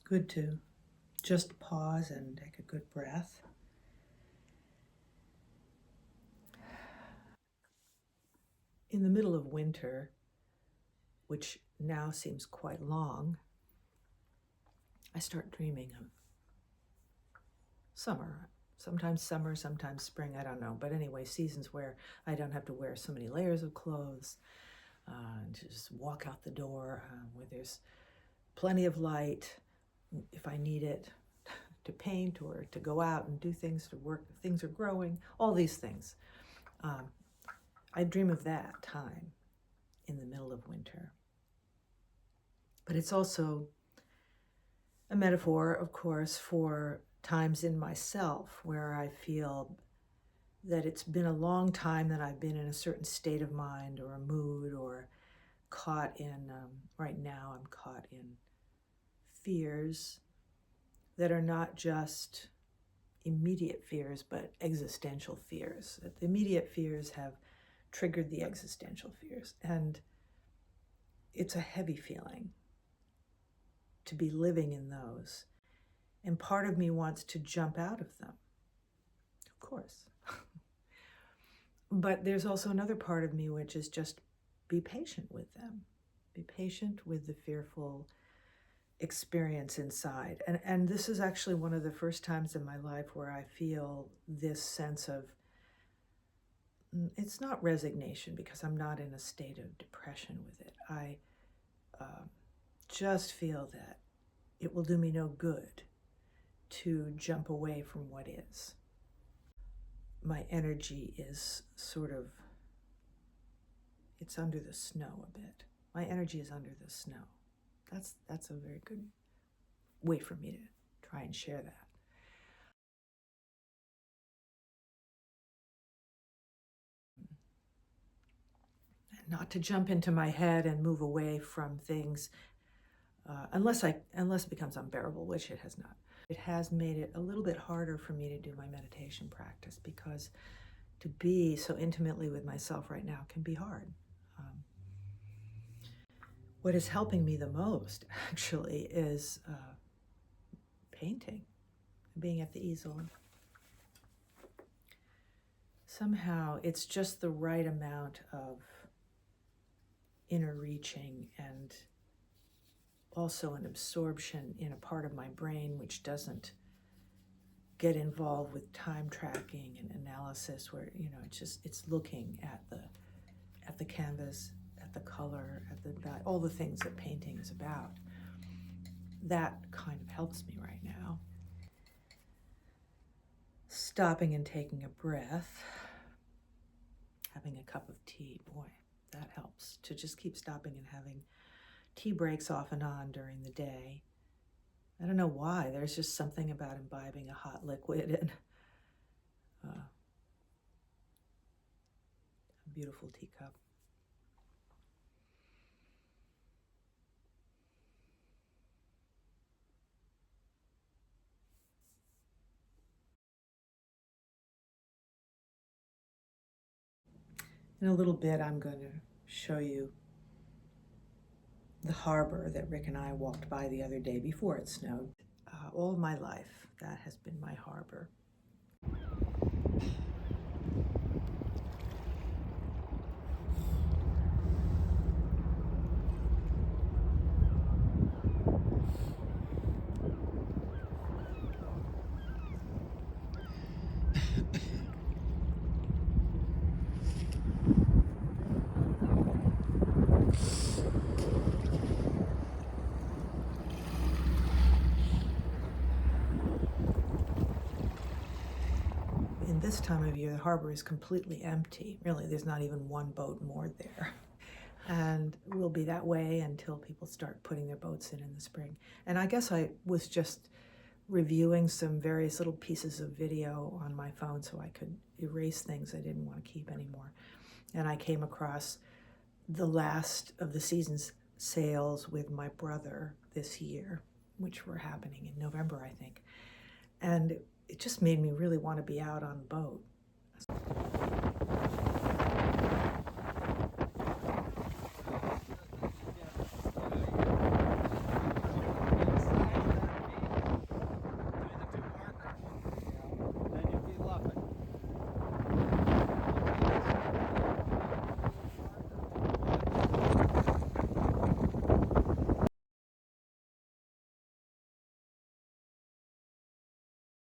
Good to just pause and take a good breath. In the middle of winter, which now seems quite long, I start dreaming of summer. Sometimes summer, sometimes spring, I don't know. But anyway, seasons where I don't have to wear so many layers of clothes, just walk out the door where there's plenty of light if I need it, to paint or to go out and do things, to work, things are growing, all these things. I dream of that time in the middle of winter. But it's also a metaphor, of course, for times in myself where I feel that it's been a long time that I've been in a certain state of mind or a mood, or caught in, right now I'm caught in fears that are not just immediate fears, but existential fears. The immediate fears have triggered the existential fears, and it's a heavy feeling to be living in those. And part of me wants to jump out of them, of course. But there's also another part of me which is just be patient with them. Be patient with the fearful experience inside. And this is actually one of the first times in my life where I feel this sense of, it's not resignation because I'm not in a state of depression with it. I just feel that it will do me no good to jump away from what is. My energy is sort of, it's under the snow a bit. My energy is under the snow. That's a very good way for me to try and share that. And not to jump into my head and move away from things unless it becomes unbearable, which it has not. It has made it a little bit harder for me to do my meditation practice because to be so intimately with myself right now can be hard. What is helping me the most, actually, is painting, being at the easel. Somehow, it's just the right amount of inner reaching and also an absorption in a part of my brain which doesn't get involved with time tracking and analysis, where it's looking at the canvas, at the color, at all the things that painting is about. That kind of helps me right now. Stopping and taking a breath, having a cup of tea, boy, that helps. To just keep stopping and having tea breaks off and on during the day. I don't know why, there's just something about imbibing a hot liquid and a beautiful teacup. In a little bit, I'm going to show you the harbor that Rick and I walked by the other day before it snowed. All my life, that has been my harbor. This time of year, the harbor is completely empty. Really, there's not even one boat moored there. And it will be that way until people start putting their boats in the spring. And I guess I was just reviewing some various little pieces of video on my phone so I could erase things I didn't want to keep anymore. And I came across the last of the season's sales with my brother this year, which were happening in November, I think. And it just made me really want to be out on a boat.